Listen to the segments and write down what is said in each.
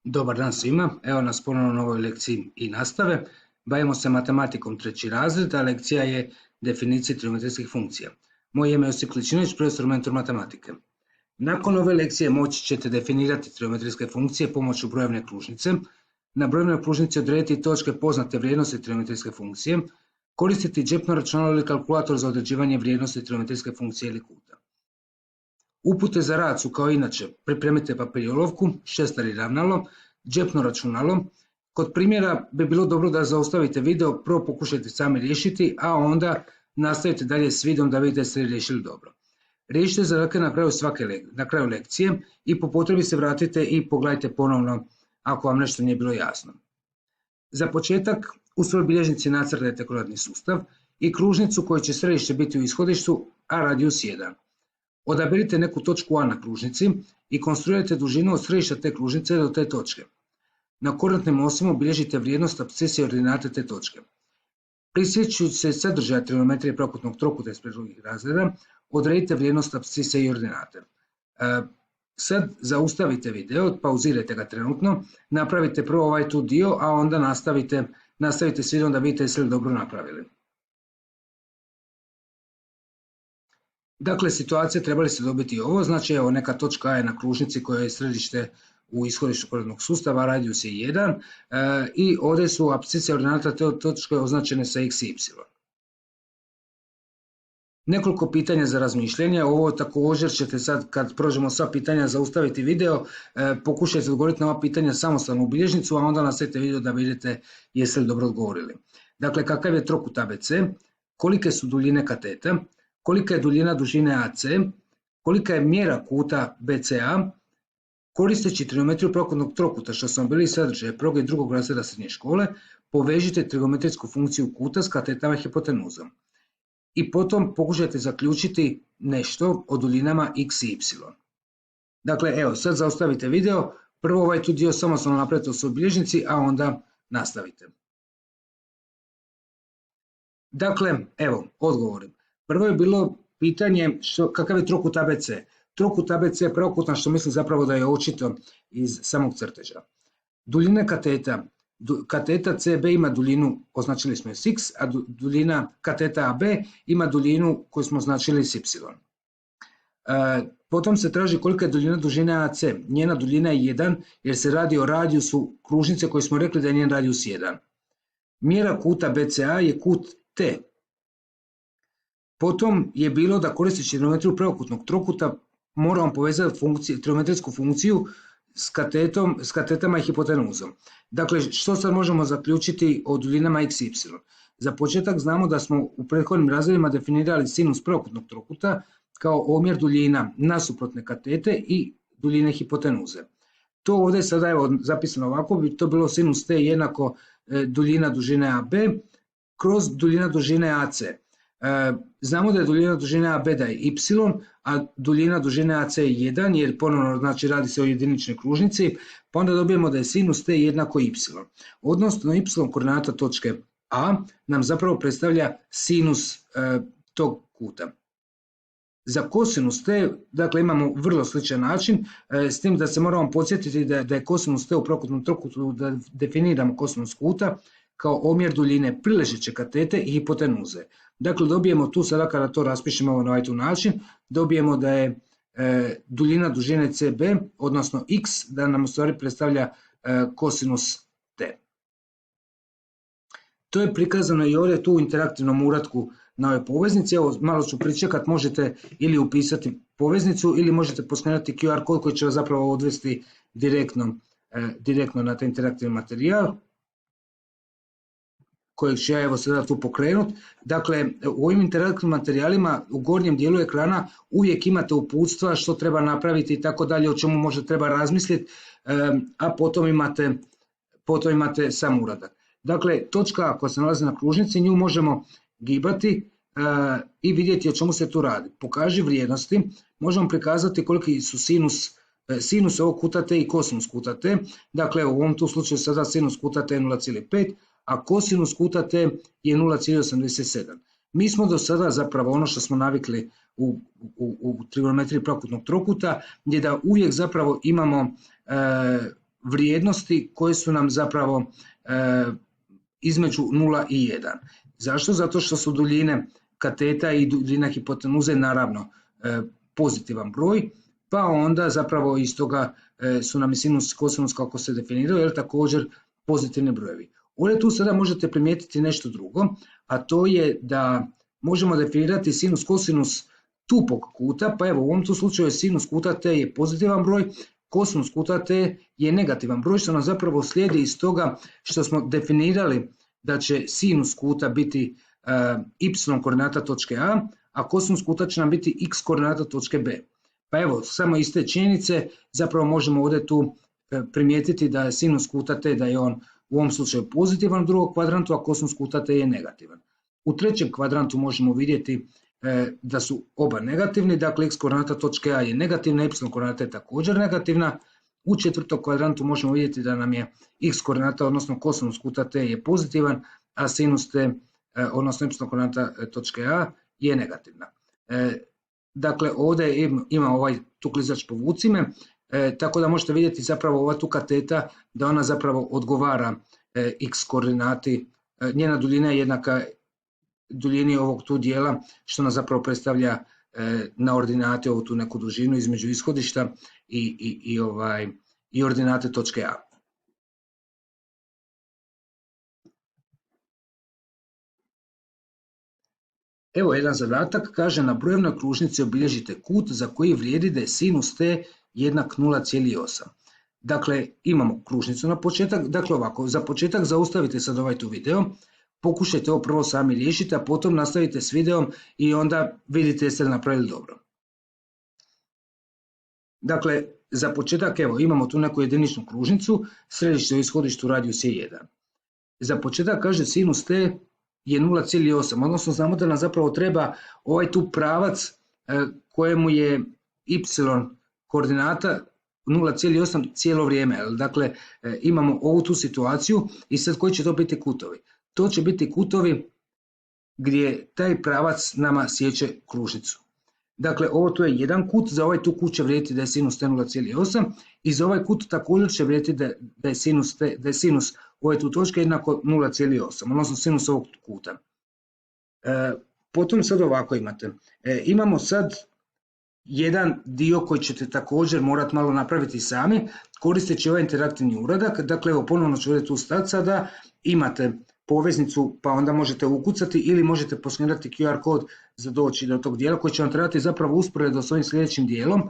Dobar dan svima, evo nas ponovno na ovoj lekciji i nastave. Bavimo se matematikom 3. razred, a lekcija je definicija trigonometrijskih funkcija. Moje ime je Josip Kličinović, profesor mentor matematike. Nakon ove lekcije moći ćete definirati trigonometrijske funkcije pomoću brojevne kružnice. Na brojevnoj kružnici odrediti točke poznate vrijednosti trigonometrijske funkcije, koristiti džepno računalo ili kalkulator za određivanje vrijednosti trigonometrijske funkcije ili kuta. Upute za rad su kao inače: pripremite papir i olovku, šestar i ravnalo, džepno računalo. Kod primjera bi bilo dobro da zaustavite video, prvo pokušajte sami riješiti, a onda nastavite dalje s videom da vidite ste li riješili dobro. Riješite zadatke na kraju lekcije i po potrebi se vratite i pogledajte ponovno ako vam nešto nije bilo jasno. Za početak u svojoj bilježnici nacrtajte koordinatni sustav i kružnicu kojoj će središte biti u ishodištu, a radijus 1. Odaberite neku točku A na kružnici i konstruirajte dužinu od središta te kružnice do te točke. Na koordinatnim osima obilježite vrijednost apscise i ordinate te točke. Prisjećajući se sadržaja trigonometrije pravokutnog trokuta iz prethodnih razreda, odredite vrijednost apscise i ordinate. Sad zaustavite video, pauzirajte ga trenutno, napravite prvo ovaj tu dio, a onda nastavite s videom da vidite jeste li dobro napravili. Dakle, situacija trebali ste dobiti ovo, znači evo neka točka A je na kružnici koja je središte u ishodištu koordinatnog sustava, radijus je 1 i ovdje su apscise i ordinata te točke označene sa x i y. Nekoliko pitanja za razmišljanje, ovo također ćete sad kad prođemo sva pitanja zaustaviti video, pokušajte odgovoriti na ova pitanja samostalno u bilježnicu, a onda nastavite video da vidite jeste li dobro odgovorili. Dakle, kakav je trokut ABC, kolike su duljine kateta, kolika je duljina dužine AC, kolika je mjera kuta BCA, koristeći trigonometriju pravokutnog trokuta što smo bili sadržaje prvog i drugog razreda srednje škole, povežite trigonometrijsku funkciju kuta s katetama i hipotenuzom. I potom pokušajte zaključiti nešto o duljinama x i y. Dakle, evo, sad zaustavite video, prvo ovaj tu dio samostalno napravite u svojoj bilježnici, a onda nastavite. Dakle, evo, odgovori. Prvo je bilo pitanje kakav je trokut ABC. Trokut ABC je pravokutan, što mislim zapravo da je očito iz samog crteža. Duljine kateta. Kateta CB ima duljinu, označili smo je s x, a duljina kateta AB ima duljinu koju smo označili s y. Potom se traži kolika je duljina dužine AC. Njena duljina je 1 jer se radi o radijusu kružnice koji smo rekli da je njen radijus 1. Mjera kuta BCA je kut T. Potom je bilo da koristeći trigonometriju pravokutnog trokuta moramo povezati trigonometrijsku funkciju s katetama i hipotenuzom. Dakle, što sad možemo zaključiti o duljinama x i y? Za početak znamo da smo u prethodnim razredima definirali sinus pravokutnog trokuta kao omjer duljina nasuprotne katete i duljine hipotenuze. To ovdje sada je zapisano ovako, bi to bilo sinus t jednako duljina dužine AB kroz duljina dužine AC. Znamo da je duljina dužine AB da je y, a duljina dužine AC je 1, jer ponovno znači radi se o jediničnoj kružnici, pa onda dobijemo da je sinus t jednako y. Odnosno y koordinata točke A nam zapravo predstavlja sinus tog kuta. Za kosinus t, dakle imamo vrlo sličan način, s tim da se moramo podsjetiti da je kosinus t u pravokutnom trokutu, da definiramo kosinus kuta kao omjer duljine priležeće katete i hipotenuze. Dakle, dobijemo tu sada kada to raspišemo na ovaj tu način, dobijemo da je duljina dužine CB, odnosno x, da nam u stvari predstavlja kosinus t. To je prikazano i ovdje tu u interaktivnom uratku na ovoj poveznici. Evo, malo ću pričekati, možete ili upisati poveznicu ili možete poskanirati QR kod koji će vas zapravo odvesti direktno na taj interaktivni materijal, kojeg ću ja evo sada tu pokrenuti. Dakle, u ovim interaktivnim materijalima u gornjem dijelu ekrana uvijek imate uputstva što treba napraviti i tako dalje, o čemu možda treba razmisliti, a potom imate sam uradak. Dakle, točka koja se nalazi na kružnici, nju možemo gibati i vidjeti o čemu se tu radi. Pokaži vrijednosti, možemo prikazati koliki su sinus ovog kuta t i kosinus kuta t. Dakle, u ovom tu slučaju sada sinus kuta t je 0,5, a kosinus kuta t je 0,87. Mi smo do sada zapravo ono što smo navikli u trigonometriji pravokutnog trokuta, gdje da uvijek zapravo imamo vrijednosti koje su nam zapravo između 0 i 1. Zašto? Zato što su duljine kateta i duljina hipotenuze naravno pozitivan broj, pa onda zapravo iz toga su nam i sinus i kosinus kako se definiraju, jer također pozitivni brojevi. Ovdje tu sada možete primijetiti nešto drugo, a to je da možemo definirati sinus kosinus tupog kuta, pa evo u ovom tu slučaju sinus kuta t je pozitivan broj, kosinus kuta t je negativan broj, što nam zapravo slijedi iz toga što smo definirali da će sinus kuta biti y koordinata točke A, a kosinus kuta će nam biti x koordinata točke B. Pa evo, samo iz te činjenice zapravo možemo ovdje tu primijetiti da je sinus kuta t, da je on u ovom slučaju pozitivan u drugom kvadrantu, a kosinus kuta t je negativan. U trećem kvadrantu možemo vidjeti da su oba negativni, dakle x koordinata točke A je negativna, y koordinata je također negativna. U četvrtom kvadrantu možemo vidjeti da nam je x koordinata, odnosno kosinus kuta t je pozitivan, a sinus t, odnosno y koordinata točke A je negativna. Dakle, ovdje ima ovaj tu klizač povuci me, tako da možete vidjeti zapravo ova tu kateta da ona zapravo odgovara x koordinati, njena duljina je jednaka duljini ovog tu dijela, što nam zapravo predstavlja na ordinate ovu tu neku dužinu između ishodišta i ordinate točke A. Evo jedan zadatak, kaže na brojevnoj kružnici obilježite kut za koji vrijedi da je sinus t jednak 0,8. Dakle, imamo kružnicu na početak, dakle ovako, za početak zaustavite sad ovaj tu video, pokušajte ovo prvo sami riješiti, a potom nastavite s videom i onda vidite jeste li napravili dobro. Dakle, za početak evo imamo tu neku jediničnu kružnicu, središte u ishodištu radijus je 1. Za početak kaže sinus t je 0,8, odnosno znamo da nam zapravo treba ovaj tu pravac kojemu je y koordinata 0,8 cijelo vrijeme. Dakle, imamo ovu tu situaciju i sad koji će to biti kutovi? To će biti kutovi gdje taj pravac nama sjeće kružnicu. Dakle, ovo tu je jedan kut, za ovaj tu kut će vrijediti da je sinus t 0,8 i za ovaj kut također će vrijediti da je sinus ove tu točke jednako 0,8, odnosno sinus ovog kuta. Potom sad ovako imate, imamo sad jedan dio koji ćete također morati malo napraviti sami, koristeći ovaj interaktivni uradak. Dakle, evo ponovno ću ovdje tu stati sada, imate poveznicu pa onda možete ukucati ili možete poskenirati QR kod za doći do tog dijela koji će vam trebati zapravo usporedo s ovim sljedećim dijelom,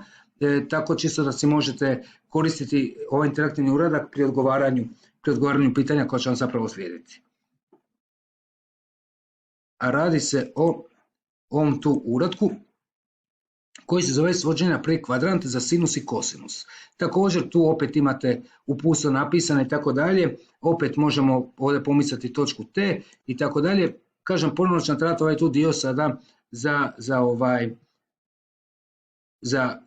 tako čisto da si možete koristiti ovaj interaktivni uradak pri odgovaranju pitanja koja će vam zapravo slijediti. A radi se o ovom tu uratku koji se zove svođenje pri kvadrant za sinus i kosinus. Također tu opet imate uputstvo napisane i tako dalje, opet možemo ovdje pomicati točku T i tako dalje. Kažem, ponovno ću nam trebati ovaj tu dio sada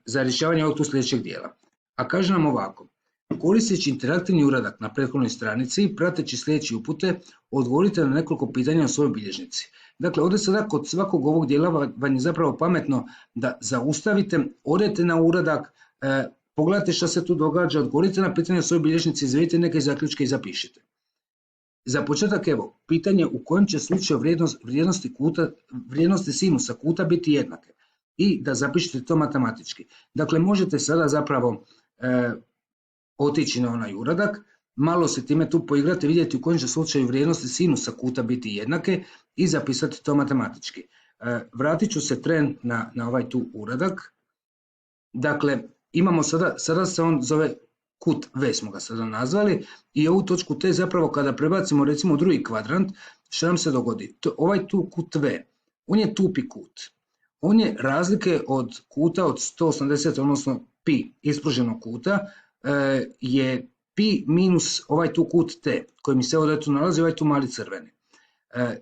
za rješavanje ovog tu sljedećeg dijela. A kaže nam ovako, koristeći interaktivni uradak na prethodnoj stranici, prateći sljedeće upute, odgovorite na nekoliko pitanja o svojoj bilježnici. Dakle, ovdje sada kod svakog ovog dijela vam je zapravo pametno da zaustavite, odete na uradak, pogledajte što se tu događa, odgovorite na pitanje o svojoj bilježnici, izvedite neke zaključke i zapišite. Za početak, evo, pitanje u kojem će slučaju vrijednosti sinusa kuta biti jednake i da zapišete to matematički. Dakle, možete sada zapravo otići na onaj uradak, malo se time tu poigrati, vidjeti u kojem će slučaju vrijednosti sinusa kuta biti jednake i zapisati to matematički. Vratit ću se tren na ovaj tu uradak. Dakle, imamo sada se on zove kut V smo ga sada nazvali i ovu točku T zapravo kada prebacimo recimo u drugi kvadrant, što nam se dogodi? Ovaj tu kut V, on je tupi kut. On je razlike od kuta od 180, odnosno pi ispruženog kuta, je pi minus ovaj tu kut T, koji mi se ovdje tu nalazi, ovaj tu mali crveni.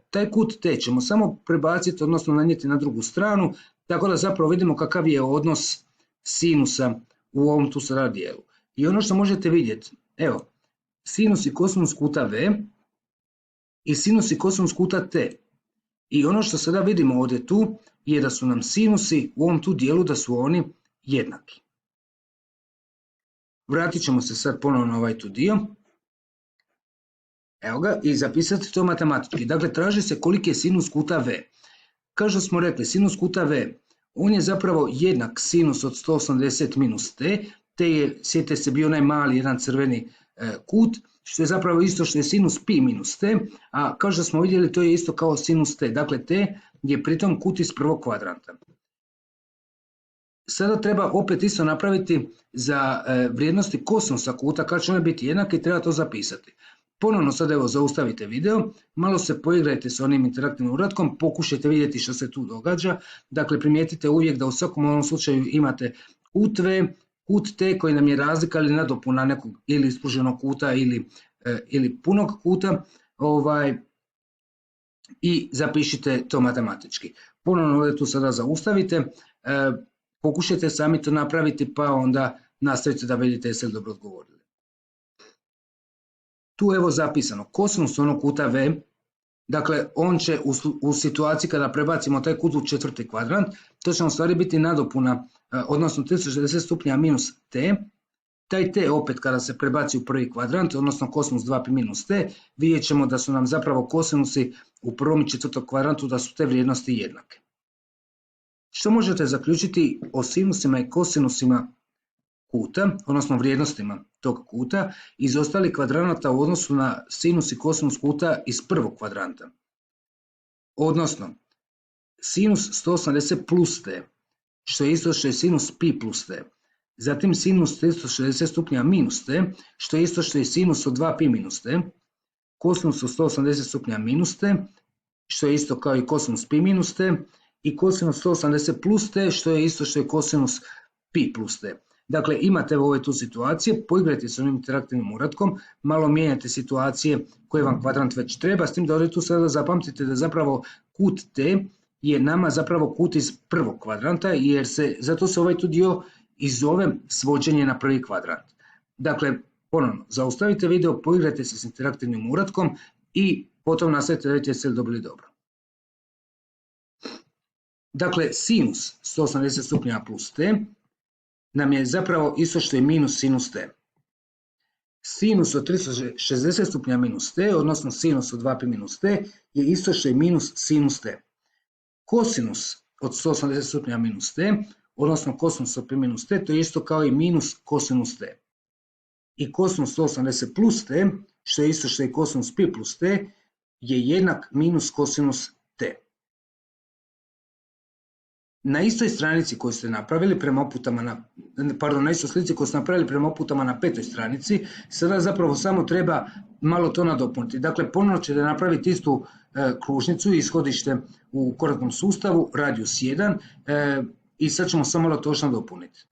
Taj kut T ćemo samo prebaciti, odnosno nanijeti na drugu stranu, tako da zapravo vidimo kakav je odnos sinusa u ovom tu sada dijelu. I ono što možete vidjeti, evo, sinus i kosinus kuta V i sinus i kosinus kuta T. I ono što sada vidimo ovdje tu je da su nam sinusi u ovom tu dijelu da su oni jednaki. Vratit ćemo se sad ponovno na ovaj tu dio. Evo ga, i zapisati to matematički. Dakle, traži se koliki je sinus kuta v. Kao što smo rekli, sinus kuta v, on je zapravo jednak sinus od 180 minus t, te je, sjetite se, bio onaj mali jedan crveni kut, što je zapravo isto što je sinus pi minus t, a kao što smo vidjeli, to je isto kao sinus t. Dakle, t je pritom kut iz prvog kvadranta. Sada treba opet isto napraviti za vrijednosti kosinusa kuta, kad će one biti jednake, treba to zapisati. Ponovno sad evo zaustavite video, malo se poigrajte s onim interaktivnim uratkom, pokušajte vidjeti što se tu događa. Dakle, primijetite uvijek da u svakom ovom slučaju imate kut v, kut t koji nam je razlika ili nadopuna nekog ili ispruženog kuta ili punog kuta, i zapišite to matematički. Ponovno ovdje tu sada zaustavite, pokušajte sami to napraviti pa onda nastavite da vidite jeste li dobro odgovorili. Tu evo zapisano kosinus onog kuta v, dakle on će u situaciji kada prebacimo taj kut u četvrti kvadrant, to će u stvari biti nadopuna, odnosno 360 stupnja minus t, taj t opet kada se prebaci u prvi kvadrant, odnosno kosinus 2 pi minus t, vidjet ćemo da su nam zapravo kosinusi u prvom i četvrtom kvadrantu, da su te vrijednosti jednake. Što možete zaključiti o sinusima i kosinusima kuta, odnosno vrijednostima tog kuta, iz ostalih kvadranata u odnosu na sinus i kosinus kuta iz prvog kvadranta? Odnosno, sinus 180 plus t, što je isto što je sinus pi plus t, zatim sinus 360 stupnja minus t, što je isto što je sinus od 2 pi minus t, kosinus od 180 stupnja minus t, što je isto kao i kosinus pi minus t, i kosinus 180 plus t, što je isto što je kosinus pi plus t. Dakle, imate ove tu situacije, poigrajte s ovim interaktivnim uratkom, malo mijenjate situacije koje vam kvadrant već treba, s tim da ovdje tu sada zapamtite da zapravo kut t je nama zapravo kut iz prvog kvadranta, jer zato se ovaj tu dio i zove svođenje na prvi kvadrant. Dakle, ponovno, zaustavite video, poigrajte se s interaktivnim uratkom i potom nastavite da vidite jeste li dobili dobro. Dakle, sinus 180 stupnja plus t nam je zapravo isto što je minus sinus t. Sinus od 360 stupnja minus t, odnosno sinus od 2 pi minus t, je isto što je minus sinus t. Kosinus od 180 stupnja minus t, odnosno kosinus od pi minus t, to je isto kao i minus kosinus t. I kosinus 180 plus t, što je isto što je kosinus pi plus t, je jednak minus kosinus t. Na istoj stranici koju ste napravili prema uputama na istoj slici koju ste napravili prema uputama na 5. stranici, sada zapravo samo treba malo to nadopuniti. Dakle, ponovno ćete napraviti istu kružnicu i ishodište u koordinatnom sustavu, radijus 1, i sad ćemo samo malo to još nadopuniti.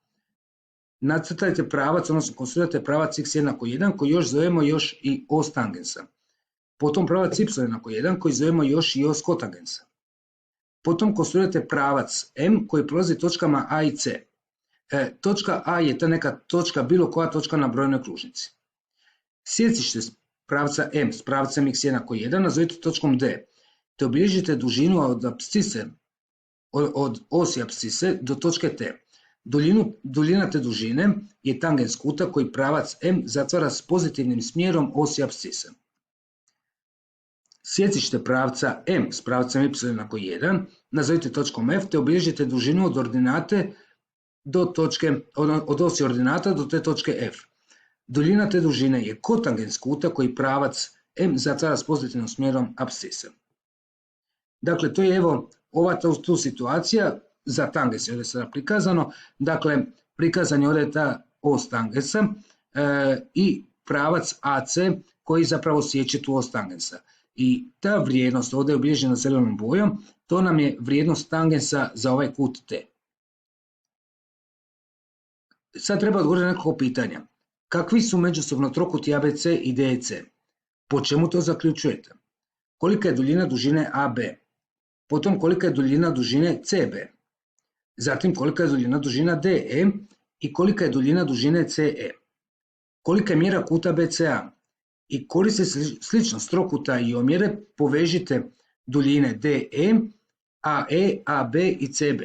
Nacrtajte pravac, odnosno konstruirajte pravac x jednako 1 koji još zovemo još i os tangensa. Potom pravac y jednako 1 koji zovemo još i os kotangensa. Potom konstruirate pravac M koji prolazi točkama A i C. Točka A je ta neka točka, bilo koja točka na brojnoj kružnici. Sjecište pravca M s pravcem x jednako 1 nazovite točkom D, te obilježite dužinu od osi apsise do točke T. Duljina te dužine je tangens kuta koji pravac M zatvara s pozitivnim smjerom osi apsise. Sjecište pravca M s pravcem y jednako 1 nazovite točkom F te obilježite dužinu od ordinate od osi ordinata do te točke F. Duljina te dužine je kotangens kuta koji pravac M zatvara s pozitivnim smjerom apsise. Dakle, to je evo ova tu situacija za tangens je ovdje sada prikazano. Dakle, prikazan je ovdje ta os tangensa i pravac AC koji zapravo sjeće tu os tangensa. I ta vrijednost ovdje je obilježena zelenom bojom, to nam je vrijednost tangensa za ovaj kut T. Sad treba odgovoriti na nekoliko pitanja. Kakvi su međusobno trokuti ABC i DEC? Po čemu to zaključujete? Kolika je duljina dužine AB? Potom kolika je duljina dužine CB? Zatim kolika je duljina dužina DE i kolika je duljina dužine CE? Kolika je mjera kuta BCA? I koriste sličnost trokuta i omjere, povežite duljine DE, AE, AB i CB.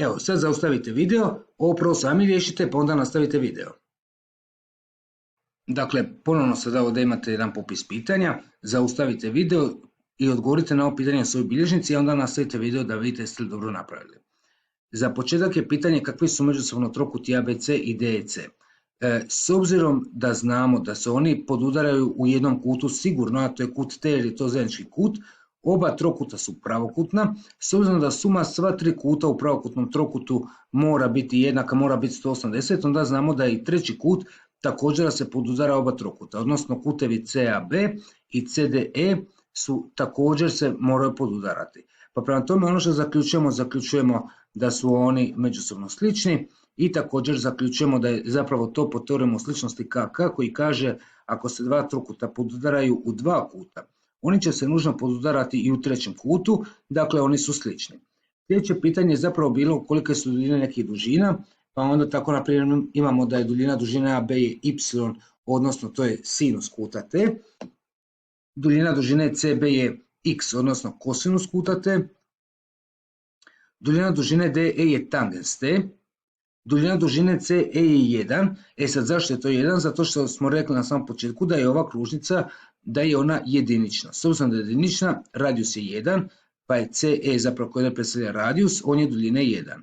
Evo, sad zaustavite video, ovo prvo sami riješite, pa onda nastavite video. Dakle, ponovno sada ovdje imate jedan popis pitanja, zaustavite video i odgovorite na ovo pitanje u svojoj bilježnici, a onda nastavite video da vidite jeste li dobro napravili. Za početak je pitanje kakvi su međusobno trokuti ABC i DEC. S obzirom da znamo da se oni podudaraju u jednom kutu sigurno, a to je kut T jer je to zajednički kut, oba trokuta su pravokutna, s obzirom da suma sva tri kuta u pravokutnom trokutu mora biti jednaka, mora biti 180, onda znamo da i treći kut također se podudara oba trokuta, odnosno kutevi CAB i CDE su također se moraju podudarati. Pa prema tome ono što zaključujemo da su oni međusobno slični i također zaključujemo da je zapravo to po teoremu sličnosti KK koji kaže ako se dva trokuta podudaraju u dva kuta, oni će se nužno podudarati i u trećem kutu, dakle oni su slični. Sljedeće pitanje je zapravo bilo kolike su duljine nekih dužina, pa onda tako na primjer imamo da je duljina dužine AB je y, odnosno to je sinus kuta T, duljina dužine CB je x, odnosno kosinus kuta T, duljina dužine DE je tangens T, duljina dužine CE je 1, sad zašto je to 1? Zato što smo rekli na samom početku da je ova kružnica, da je ona jedinična. S obzirom da je jedinična, radijus je 1, pa je CE zapravo koji predstavlja radijus, on je duljine 1.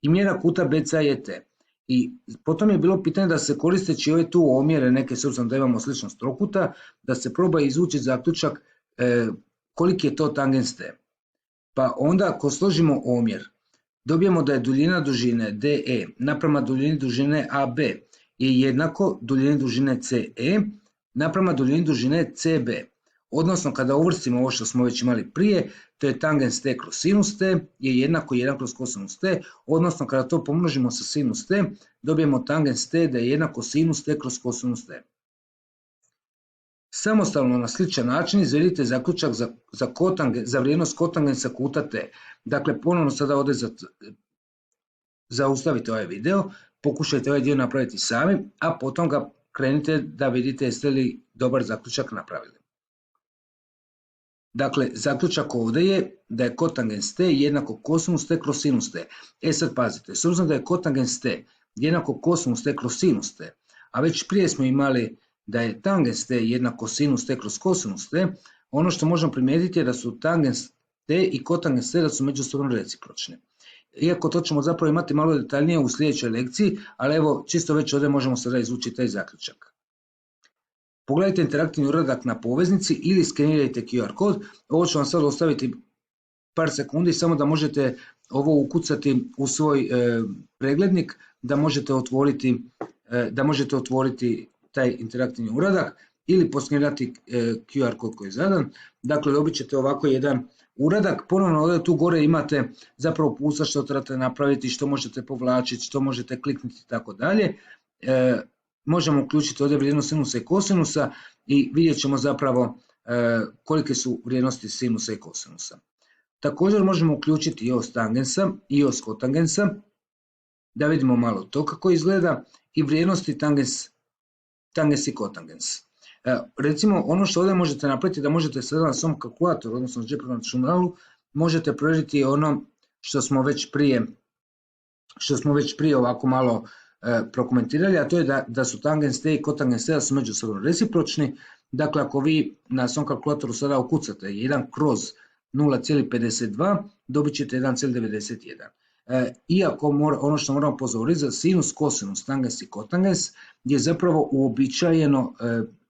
I mjera kuta BC je T. I potom je bilo pitanje da se koristeći ove tu omjere, neke s obzirom da imamo sličnost trokuta, da se proba izvući zaključak koliki je to tangens T. Pa onda ako složimo omjer, dobijemo da je duljina dužine DE naprama duljini dužine AB je jednako duljini dužine CE naprama duljini dužine CB. Odnosno kada uvrstimo ovo što smo već imali prije, to je tangens T kroz sinus T je jednako 1 kroz kosinus T, odnosno kada to pomnožimo sa sinus T, dobijemo tangens T da je jednako sinus T kroz kosinus T. Samostalno na sličan način izvedite zaključak za vrijednost kotangensa kuta T. Dakle, ponovno sada ovdje zaustavite ovaj video, pokušajte ovaj dio napraviti sami, a potom ga krenite da vidite jeste li dobar zaključak napravili. Dakle, zaključak ovdje je da je kotangens T jednako kosinus T kroz sinus T. Sad pazite, s obzirom da je kotangens T jednako kosinus T kroz sinus T, a već prije smo imali da je tangens T jednako sinus T kroz kosinus T, ono što možemo primijetiti je da su tangens T i kotangens T da su međusobno recipročni. Iako to ćemo zapravo imati malo detaljnije u sljedećoj lekciji, ali evo čisto već ovdje možemo sada izvući taj zaključak. Pogledajte interaktivni uradak na poveznici ili skenirajte QR kod, ovo ću vam sad ostaviti par sekundi samo da možete ovo ukucati u svoj preglednik, da možete otvoriti taj interaktivni uradak ili poskenirati QR kod koji je zadan. Dakle, dobit ćete ovako jedan uradak, ponovno ovdje tu gore imate zapravo uputstva što trebate napraviti, što možete povlačiti, što možete kliknuti i tako dalje. Možemo uključiti ovdje vrijednost sinusa i kosinusa i vidjet ćemo zapravo kolike su vrijednosti sinusa i kosinusa. Također možemo uključiti i os tangensa i os kotangensa, da vidimo malo to kako izgleda i vrijednosti tangens i kotangens. Recimo ono što ovdje možete napraviti da možete sada na svom kalkulatoru, odnosno na džepnom računalu, možete provjeriti ono što smo već prije ovako malo prokomentirali, a to je da su tangens T i kotangens T da su međusobno recipročni. Dakle, ako vi na svom kalkulatoru sada ukucate 1 kroz 0,52, dobit ćete 1,91. Iako ono što moramo pozoriti za sinus, kosinus, tangens i kotangens je zapravo uobičajeno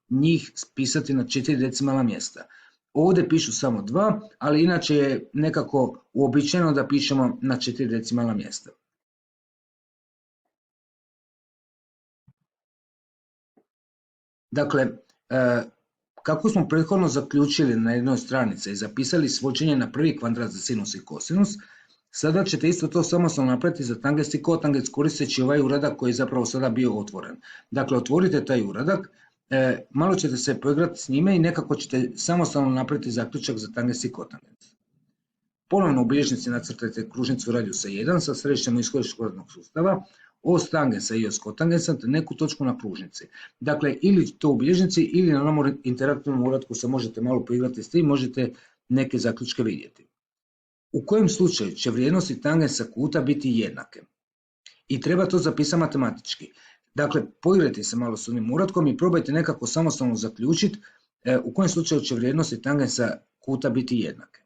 njih pisati na 4 decimalna mjesta. Ovdje pišu samo 2, ali inače je nekako uobičajeno da pišemo na 4 decimalna mjesta. Dakle, kako smo prethodno zaključili na jednoj stranici i zapisali svođenje na prvi kvadrat za sinus i kosinus, sada ćete isto to samostalno napraviti za tangens i kotangens koristeći ovaj uradak koji je zapravo sada bio otvoren. Dakle, otvorite taj uradak, malo ćete se poigrati s njime i nekako ćete samostalno napraviti zaključak za tangens i kotangens. Ponovno u bilježnici nacrtajte kružnicu radijusa 1 sa središtem ishodišnog koordinatnog sustava, os tangensa i os kotangensa te neku točku na kružnici. Dakle, ili to u bilježnici ili na onom interaktivnom uratku se možete malo poigrati s tim, možete neke zaključke vidjeti. u kojem slučaju će vrijednosti tangensa kuta biti jednake. I treba to zapisati matematički. Dakle, poigrajte se malo s ovim uratkom i probajte nekako samostalno zaključiti u kojem slučaju će vrijednosti tangensa kuta biti jednake.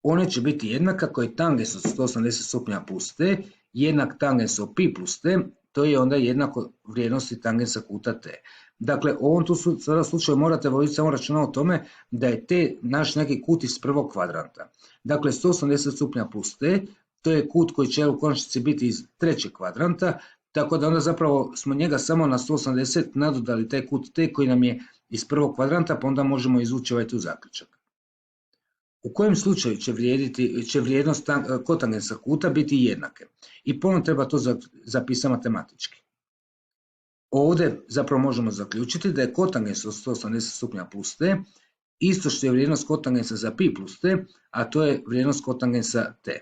One će biti jednake ako je tangens od 180 stupnja plus t jednak tangensu pi plus t, to je onda jednako vrijednosti tangensa kuta t. Dakle, u ovom tu sada slučaju morate voditi samo računa o tome da je t naš neki kut iz prvog kvadranta. Dakle, 180 stupnja plus t, to je kut koji će u konačnici biti iz trećeg kvadranta, tako da onda zapravo smo njega samo na 180 nadodali taj kut t koji nam je iz prvog kvadranta, pa onda možemo izvući ovaj tu zaključak. U kojem slučaju će vrijednost kotangensa kuta biti jednake? I ponovno treba to zapisati matematički. Ovdje zapravo možemo zaključiti da je kotangens od 180 stupnja plus t isto što je vrijednost kotangensa za pi plus t, a to je vrijednost kotangensa t.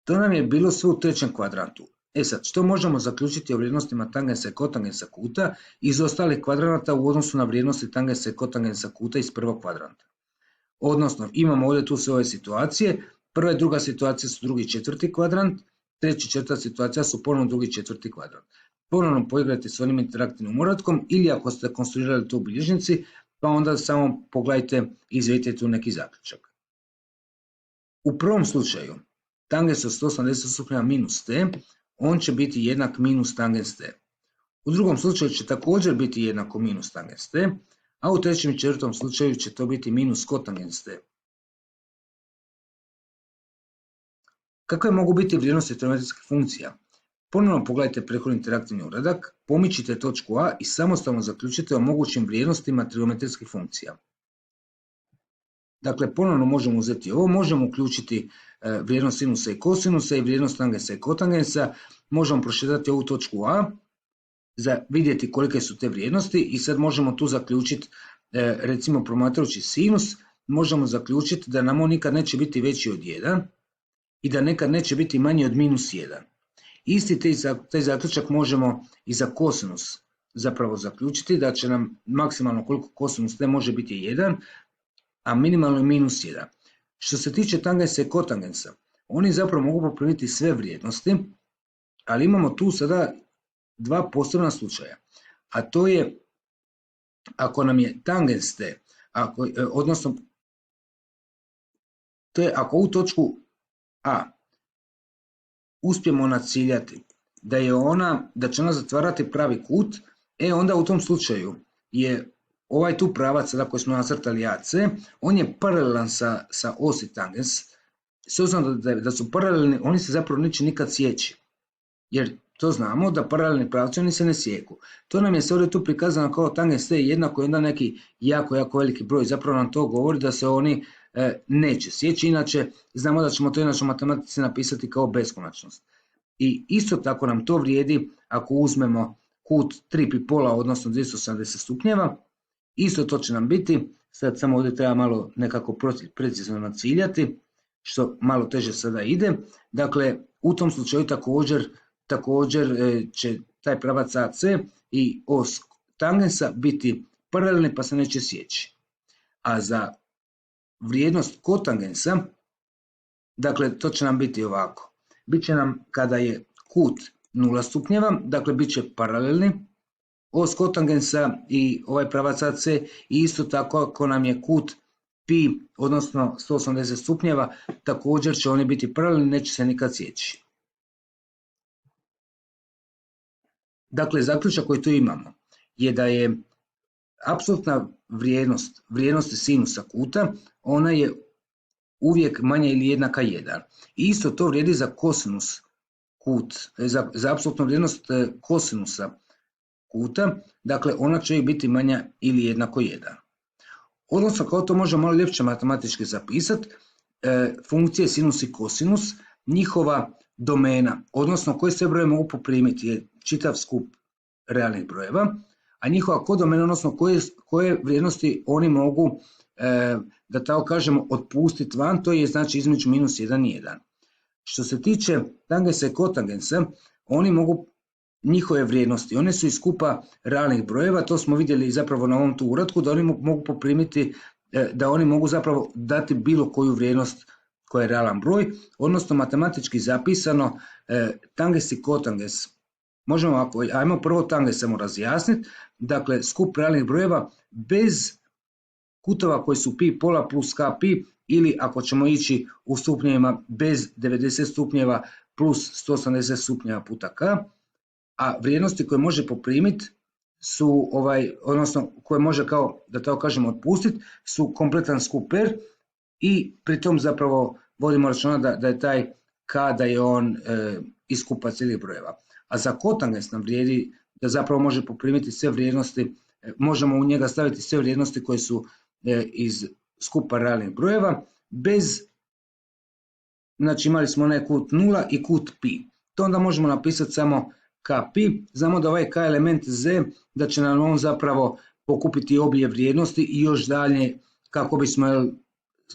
To nam je bilo sve u trećem kvadrantu. Sad, što možemo zaključiti o vrijednostima tangensa i kotangensa kuta iz ostalih kvadranata u odnosu na vrijednosti tangensa i kotangensa kuta iz prvog kvadranta? Odnosno, imamo ovdje tu sve ove situacije, prva i druga situacija su drugi i četvrti kvadrant, treća i četvrta situacija su ponovno drugi i četvrti kvadrant. Ponovno poigrajte s onim interaktivnim uratkom ili ako ste konstruirali to u bilježnici, pa onda samo pogledajte i izvedite tu neki zaključak. U prvom slučaju, tangens od 180 stupnja minus t, on će biti jednak minus tangens t. U drugom slučaju će također biti jednako minus tangens t, a u trećem i četvrtom slučaju će to biti minus kotangens t. Kakve mogu biti vrijednosti trigonometrijskih funkcija? Ponovno pogledajte prethodni interaktivni uradak, pomičite točku A i samostalno zaključite o mogućim vrijednostima trigonometrijskih funkcija. Dakle, ponovno možemo uzeti ovo, možemo uključiti vrijednost sinusa i kosinusa i vrijednost tangensa i kotangensa, možemo prošetati ovu točku A, za vidjeti kolike su te vrijednosti i sad možemo tu zaključiti, recimo promatrajući sinus, možemo zaključiti da nam on nikad neće biti veći od 1 i da nekad neće biti manji od minus 1. Isti taj zaključak možemo i za kosinus zapravo zaključiti, da će nam maksimalno koliko kosinus t može biti 1, a minimalno je minus 1. Što se tiče tangensa i kotangensa, oni zapravo mogu poprimiti sve vrijednosti, ali imamo tu sada dva posebna slučaja, a to je ako nam je tangens t, odnosno to je ako u točku A uspijemo naciljati da će ona zatvarati pravi kut, onda u tom slučaju je ovaj tu pravac sada koji smo nacrtali AC, on je paralelan sa osi tangens. S obzirom da su paralelni, oni se zapravo neće nikad sjeći, jer to znamo da paralelni pravci oni se ne sjeku. To nam je se ovdje tu prikazano kao tangens t jednako i onda neki jako veliki broj, zapravo nam to govori da se oni neće sjeći, inače znamo da ćemo to inače u matematici napisati kao beskonačnost. I isto tako nam to vrijedi ako uzmemo kut 3π, odnosno 270 stupnjeva, isto to će nam biti, sad samo ovdje treba malo nekako precizno naciljati, što malo teže sada ide. Dakle, u tom slučaju također će taj pravac AC i os tangensa biti paralelni pa se neće sjeći. A za vrijednost kotangensa, dakle to će nam biti ovako. Biće nam kada je kut 0 stupnjeva, dakle bit će paralelni os kotangensa i ovaj pravac AC, i isto tako ako nam je kut pi, odnosno 180 stupnjeva, također će oni biti paralelni, neće se nikad sjeći. Dakle, zaključak koji tu imamo je da je apsolutna vrijednosti sinusa kuta, ona je uvijek manja ili jednaka 1. I isto to vrijedi za kosinus kut, za apsolutnu vrijednost kosinusa kuta, dakle ona će biti manja ili jednako 1. Odnosno, kao to možemo malo ljepše matematički zapisati, funkcije sinus i kosinus, njihova domena, odnosno koje sve broje mogu poprimiti, je čitav skup realnih brojeva, a njihova kodomena, odnosno koje vrijednosti oni mogu, da tako kažemo, otpustiti van, to je znači između minus 1 i 1. Što se tiče tangensa i kotangensa, oni mogu, njihove vrijednosti, one su iz skupa realnih brojeva, to smo vidjeli zapravo na ovom tu uratku, da oni mogu poprimiti da oni mogu zapravo dati bilo koju vrijednost koja je realan broj, odnosno matematički zapisano tangens i kotangens. Možemo ovako, ajmo prvo tangens samo razjasniti, dakle skup realnih brojeva bez kutova koji su pi pola plus k pi, ili ako ćemo ići u stupnjevima bez 90 stupnjeva plus 180 stupnjeva puta k, a vrijednosti koje može poprimiti su, odnosno koje može kao, da tako kažemo, otpustiti, su kompletan skup R i pritom zapravo vodimo računa da je taj k, da je on iz skupa cijelih brojeva. A za kotangens nam vrijedi da zapravo može poprimiti sve vrijednosti, možemo u njega staviti sve vrijednosti koje su iz skupa realnih brojeva, bez, znači imali smo onaj kut 0 i kut pi. To onda možemo napisati samo k pi, znamo da ovaj k element z, da će nam on zapravo pokupiti obje vrijednosti i još dalje kako bismo,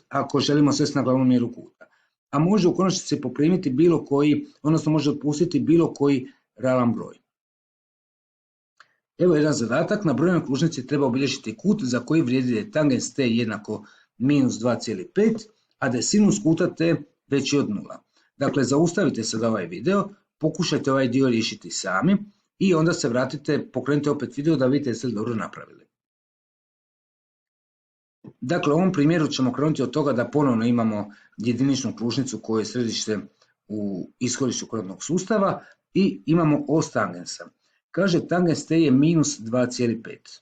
ako želimo svesti na glavnu mjeru kuta. A može u konačnici poprimiti bilo koji, odnosno može otpustiti bilo koji realan broj. Evo jedan zadatak, na brojnoj kružnici treba obilježiti kut za koji vrijedi da je tangens t jednako minus 2,5, a da je sinus kuta t veći od 0. Dakle, zaustavite sada ovaj video, pokušajte ovaj dio riješiti sami i onda se vratite, pokrenite opet video da vidite jeste li dobro napravili. Dakle, u ovom primjeru ćemo krenuti od toga da ponovno imamo jediničnu kružnicu koja je središte u ishodištu kvadratnog sustava i imamo os tangensa. Kaže tangens t je minus 2,5.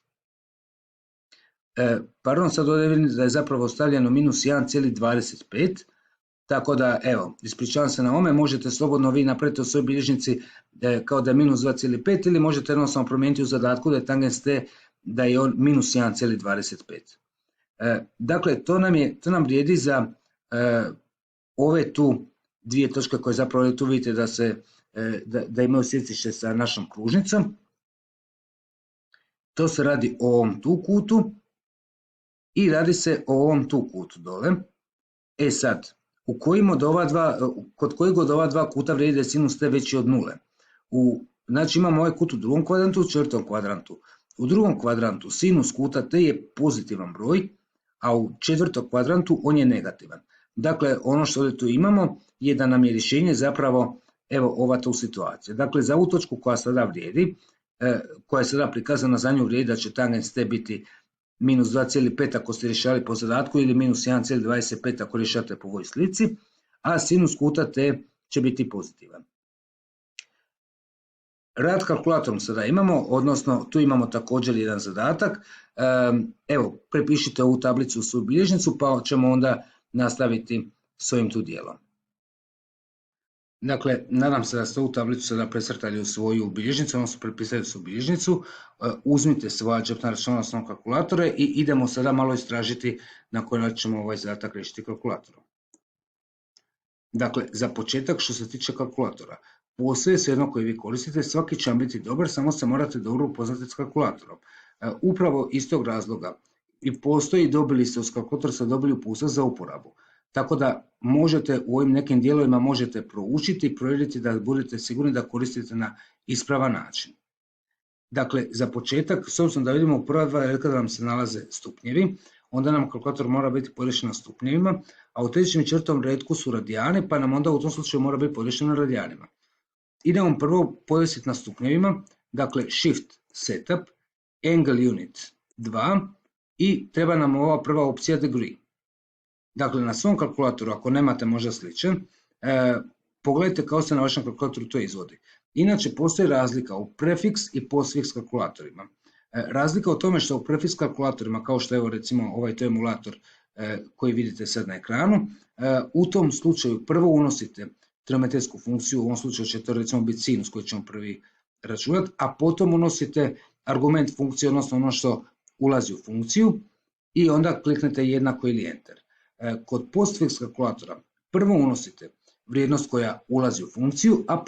Pardon, sad ovdje vidim da je zapravo stavljeno minus 1,25, tako da evo, ispričavam se na ome, možete slobodno vi napraviti u svojoj bilježnici kao da je minus 2,5 ili možete jednostavno promijeniti u zadatku da je tangens t da je on minus 1,25. Dakle, to nam vrijedi za ove tu dvije točke koje zapravo tu vidite da imaju sjecište sa našom kružnicom. To se radi o ovom tu kutu i radi se o ovom tu kutu dole. E sad, kod kojeg od ova dva kuta vrijedi da je sinus t veći od 0? Znači imamo ovaj kut u drugom kvadrantu, u četvrtom kvadrantu. U drugom kvadrantu sinus kuta t je pozitivan broj, a u četvrtom kvadrantu on je negativan. Dakle, ono što ovdje tu imamo je da nam je rješenje zapravo evo ova tu situacija. Dakle, za ovu točku koja sada vrijedi, koja je sada prikazana, za nju vrijedi da će tangens t biti minus 2,5 ako ste rješavali po zadatku ili minus 1,25 ako rješavate po ovoj slici, a sinus kuta t će biti pozitivan. Rad kalkulatorom sada imamo, odnosno tu imamo također jedan zadatak. Evo, prepišite ovu tablicu u svoju bilježnicu pa ćemo onda nastaviti s ovim tu dijelom. Dakle, nadam se da ste ovu tablicu sada presrtali u svoju bilježnicu, odnosno prepisali su bilježnicu. Uzmite svoja džepna računala s kalkulatore i idemo sada malo istražiti na koji način ćemo ovaj zadatak riješiti kalkulatorom. Dakle, za početak što se tiče kalkulatora, postoje svejedno koji vi koristite, svaki će vam biti dobar, samo se morate dobro upoznati s kalkulatorom. Upravo iz tog razloga i postoji, dobili ste uz kalkulator, ste dobili uputstva za uporabu. Tako da možete u ovim nekim dijelovima možete proučiti i provjeriti da budete sigurni da koristite na ispravan način. Dakle, za početak, s obzirom da vidimo u prva dva redka da nam se nalaze stupnjevi, onda nam kalkulator mora biti podijeljen na stupnjevima, a u trećem i četvrtom redku su radijani, pa nam onda u tom slučaju mora biti podijeljen na radijanima. Idemo prvo podesiti na stupnjevima, dakle Shift Setup, Angle Unit 2 i treba nam ova prva opcija Degree. Dakle, na svom kalkulatoru, ako nemate možda sličan, pogledajte kao se na vašem kalkulatoru to izvodi. Inače, postoji razlika u prefiks i postfiks kalkulatorima. Razlika u tome što u prefiks kalkulatorima, kao što evo recimo ovaj to emulator koji vidite sad na ekranu, u tom slučaju prvo unosite trigonometrijsku funkciju, u ovom slučaju će to recimo biti sinus koji ćemo prvi računati, a potom unosite argument funkcije, odnosno ono što ulazi u funkciju i onda kliknete jednako ili enter. Kod postfiks kalkulatora prvo unosite vrijednost koja ulazi u funkciju, a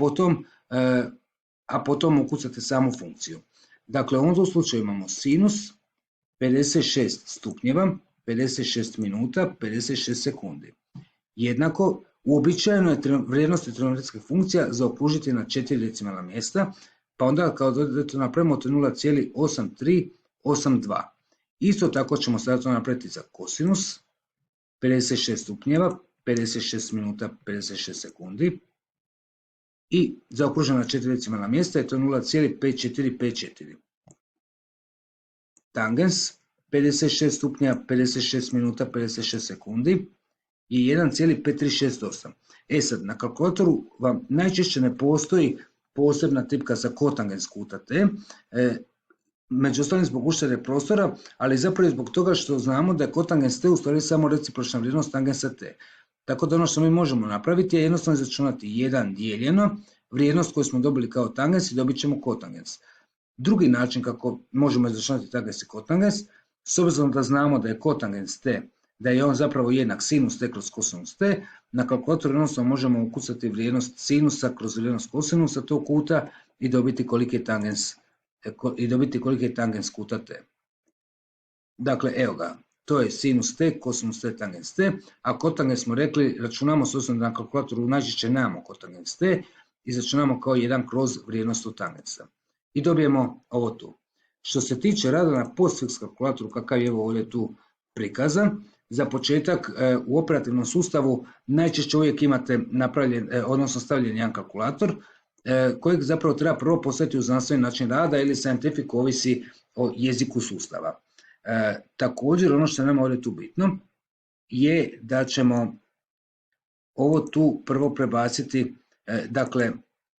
potom ukucate samu funkciju. Dakle, u ovom slučaju imamo sinus 56 stupnjeva, 56 minuta, 56 sekundi. Jednako, uobičajeno je vrijednosti trigonometrijskih funkcija zaokružiti na 4 decimalna mjesta, pa onda kao da to napravimo to 0,8382. Isto tako ćemo sada to napraviti za kosinus, 56 stupnjeva, 56 minuta, 56 sekundi. I zaokruženo na 4 decimalna mjesta je to 0,5454. Tangens, 56 stupnja, 56 minuta, 56 sekundi i 1,5368. Sad, na kalkulatoru vam najčešće ne postoji posebna tipka za kotangens kuta t, među ostalim zbog uštede prostora, ali zapravo zbog toga što znamo da je kotangens t u stvari samo recipročna vrijednost tangensa t. Tako da ono što mi možemo napraviti je jednostavno izračunati 1 dijeljeno vrijednost koju smo dobili kao tangens i dobit ćemo kotangens. Drugi način kako možemo izračunati tangens i kotangens, s obzirom da znamo da je kotangens t, da je on zapravo jednak sinus t kroz kosinus t, na kalkulatoru jednostavno možemo ukucati vrijednost sinusa kroz vrijednost kosinusa tog kuta i dobiti koliki je tangens kuta t. Dakle, evo ga, to je sinus t, kosinus t, tangens t, a kotangens smo rekli, računamo s obzirom da na kalkulatoru najčešće nemamo kotangens t, izračunamo kao 1 kroz vrijednost od tangensa. I dobijemo ovo tu. Što se tiče rada na postfix kalkulatoru, kakav je ovdje tu prikazan, za početak u operativnom sustavu najčešće uvijek imate napravljen, odnosno stavljen jedan kalkulator, kojeg zapravo treba prvo postaviti u znanstveni način rada ili scientific, ovisi o jeziku sustava. Također, ono što nam ovdje tu bitno je da ćemo ovo tu prvo prebaciti, dakle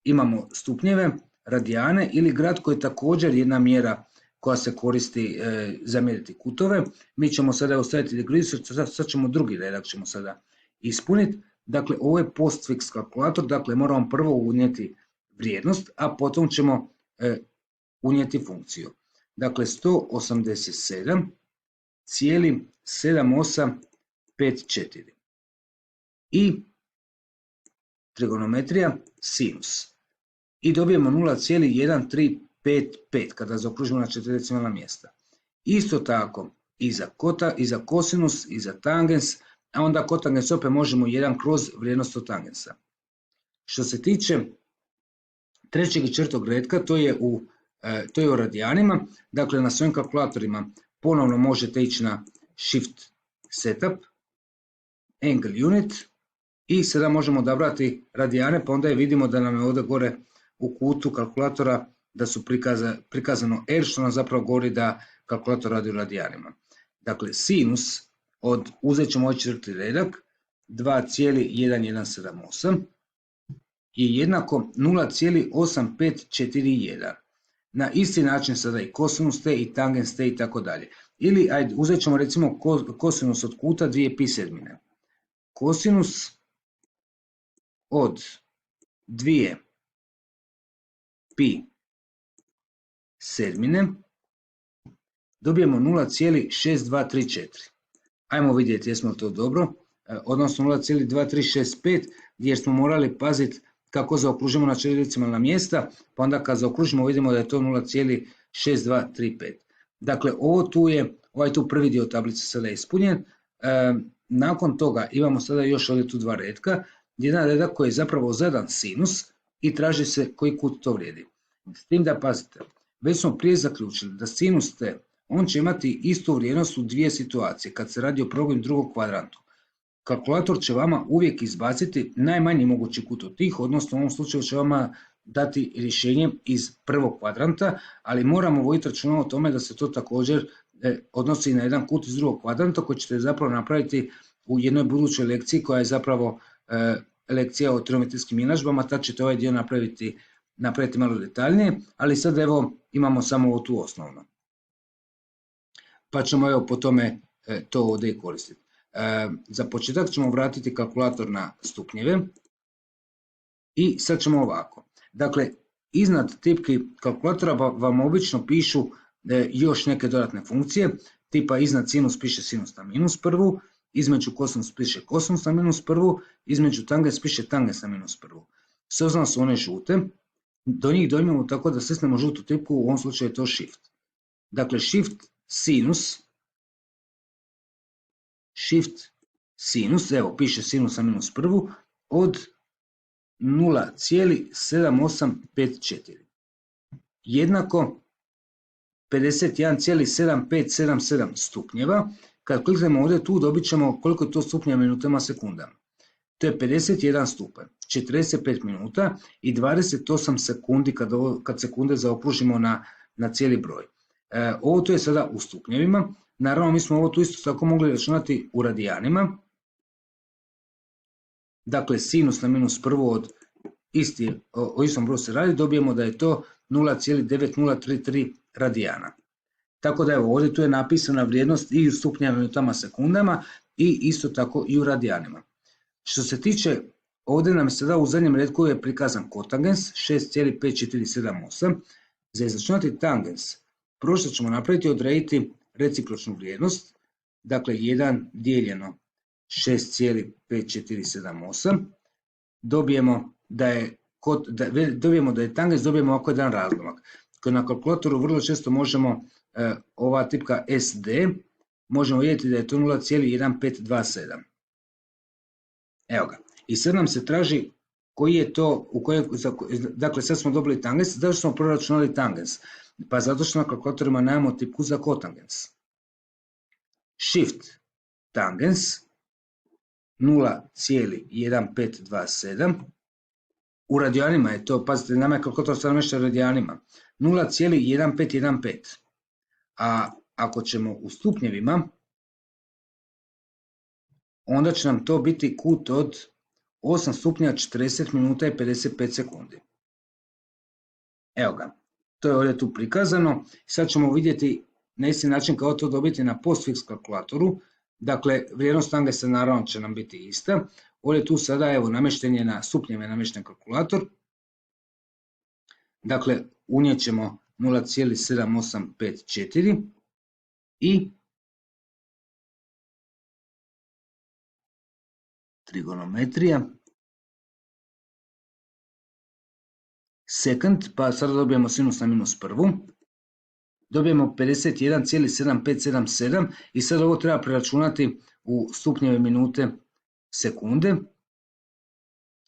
imamo stupnjeve, radijane ili grad koji je također jedna mjera koja se koristi za mjeriti kutove. Mi ćemo sada ostaviti degrees, sad ćemo drugi redak ćemo sada ispuniti. Dakle, ovo je postfix kalkulator, dakle moramo prvo unijeti vrijednost, a potom ćemo unijeti funkciju. Dakle, 187,7854 i trigonometrija sinus. I dobijemo 0,1355 kada zaokružimo na 4 decimalna mjesta. Isto tako i za kosinus i za tangens, a onda kotangens opet možemo 1 kroz vrijednost od tangensa. Što se tiče trećeg i četvrtog retka, to je u radijanima, dakle na svojim kalkulatorima ponovno možete ići na Shift Setup, Angle Unit i sada možemo odabrati radijane, pa onda vidimo da nam je ovdje gore u kutu kalkulatora da su prikazano R, što nam zapravo govori da kalkulator radi u radijanima. Dakle, sinus uzet ćemo ovaj četvrti redak, 2,1178 je jednako 0,8541. Na isti način sada i kosinus t i tangens t i tako dalje. Ili ajde, uzet ćemo recimo kosinus od kuta 2π7. Kosinus od 2π7 dobijemo 0,6234. Ajmo vidjeti jesmo li to dobro, odnosno 0,2365 jer smo morali paziti kako zaokružimo na 4 decimalna mjesta, pa onda kad zaokružimo vidimo da je to 0,6235. Dakle, ovaj tu prvi dio tablice sada ispunjen. Nakon toga imamo sada još ovdje tu dva redka, jedan redak koji je zapravo zadan sinus i traži se koji kut to vrijedi. S tim da pazite, već smo prije zaključili da sinus t, on će imati istu vrijednost u dvije situacije kad se radi o prvom i drugom kvadrantu. Kalkulator će vama uvijek izbaciti najmanji mogući kut od tih, odnosno u ovom slučaju će vama dati rješenje iz prvog kvadranta, ali moramo voditi računa o tome da se to također odnosi na jedan kut iz drugog kvadranta koji ćete zapravo napraviti u jednoj budućoj lekciji koja je zapravo lekcija o trigonometrijskim jednadžbama, tad ćete ovaj dio napraviti malo detaljnije, ali sad evo imamo samo ovo tu osnovno. Pa ćemo evo po tome to ovdje i koristiti. Za početak ćemo vratiti kalkulator na stupnjeve i sad ćemo ovako. Dakle, iznad tipki kalkulatora vam obično pišu još neke dodatne funkcije, tipa iznad sinus piše sinus na -1, između kosinus piše kosinus na -1, između tangens piše tangens na -1. S obzirom su one žute, do njih dojmemo tako da stisnemo žutu tipku, u ovom slučaju je to Shift. Dakle, Shift sinus, evo piše sinus na -1 od 0,7854. Jednako 51,7577 stupnjeva. Kad kliknemo ovdje tu dobit ćemo koliko je to stupnjeva minutama sekundama. To je 51 stupanj, 45 minuta i 28 sekundi kad sekunde zaokružimo na cijeli broj. Ovo tu je sada u stupnjevima. Naravno, mi smo ovo tu isto tako mogli računati u radijanima. Dakle, sinus na minus prvo o istom broju se radi, dobijemo da je to 0,9033 radijana. Tako da evo, ovdje tu je napisana vrijednost i u stupnjevima minutama sekundama i isto tako i u radijanima. Što se tiče, ovdje nam je sada u zadnjem redku je prikazan kotangens 6,5478. Za izračunati tangens, prvo što ćemo napraviti odrediti recipročnu vrijednost, dakle 1 dijeljeno 6,5478. Dobijemo da je tangens, dobijemo ovako jedan razlomak. Na kalkulatoru vrlo često možemo ova tipka SD, možemo vidjeti da je to 0,1527. Evo ga. I sad nam se traži koji je to, dakle sad smo dobili tangens, zašto smo proračunali tangens? Pa zato što na kalkulatorima nemamo tipku za kotangens. Shift tangens 0,1527, u radijanima je to, pazite, nama je kalkulator sad namješta radijanima, 0,1515, a ako ćemo u stupnjevima, onda će nam to biti kut od 8 stupnja 40 minuta i 55 sekundi. Evo ga, to je ovdje tu prikazano. Sad ćemo vidjeti na isti način kao to dobiti na postfix kalkulatoru. Dakle, vrijednost tangesa naravno će nam biti ista. Ovdje tu sada evo namješten je na stupnjeve namješten kalkulator. Dakle, unijet ćemo 0,7854 i trigonometrija, sekund, pa sada dobijemo sinus na minus prvu, dobijemo 51,7577 i sad ovo treba preračunati u stupnjeve minute sekunde,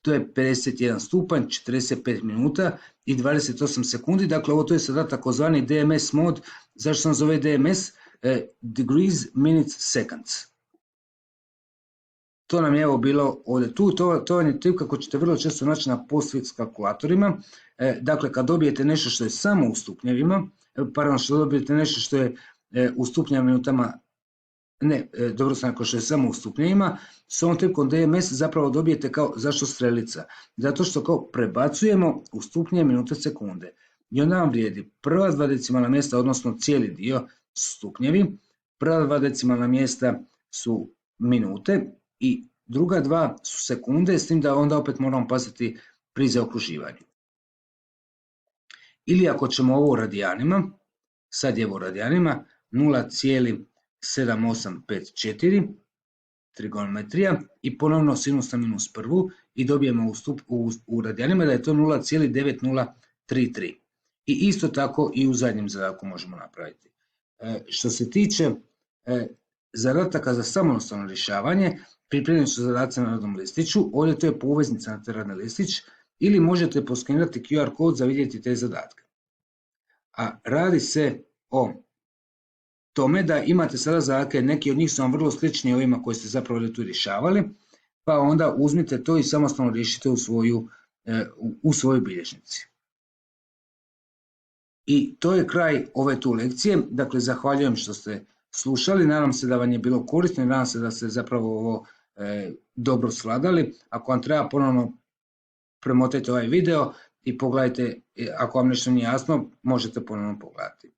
to je 51 stupanj, 45 minuta i 28 sekundi, dakle ovo to je sada takozvani DMS mod. Zašto se zove DMS? Degrees, minutes, seconds. To nam je evo bilo ovdje tu, to je tip kako ćete vrlo često naći na postfix kalkulatorima. Dakle, kad dobijete nešto što je samo u stupnjevima, što dobijete nešto što je u stupnjevima minutama, dobro sam rekao što je samo u stupnjevima, s ovom tipkom DMS zapravo dobijete kao, zašto strelica? Zato što kao prebacujemo u stupnje minute sekunde. I onda vam vrijedi prva dva decimalna mjesta, odnosno cijeli dio stupnjevi, prva dva decimalna mjesta su minute, i druga dva su sekunde, s tim da onda opet moramo paziti pri zaokruživanju. Ili ako ćemo ovo u radijanima, sad je u radijanima 0,7854 trigonometrija i ponovno sinus na minus prvu i dobijemo u radijanima da je to 0,9033. I isto tako i u zadnjem zadatku možemo napraviti. Što se tiče zadataka za samostalno rješavanje, pripremljeni su zadaci na radnom listiću, ovdje to je poveznica na taj radni listić, ili možete poskenirati QR kod za vidjeti te zadatke. A radi se o tome da imate sada zadatke, neki od njih su vam vrlo slični ovima koji ste zapravo ovdje tu rješavali, pa onda uzmite to i samostalno riješite u svojoj bilježnici. I to je kraj ove tu lekcije, dakle zahvaljujem što ste slušali, nadam se da vam je bilo korisno i nadam se da ste zapravo ovo dobro svladali. Ako vam treba ponovno premotajte ovaj video i pogledajte, ako vam nešto nije jasno možete ponovno pogledati.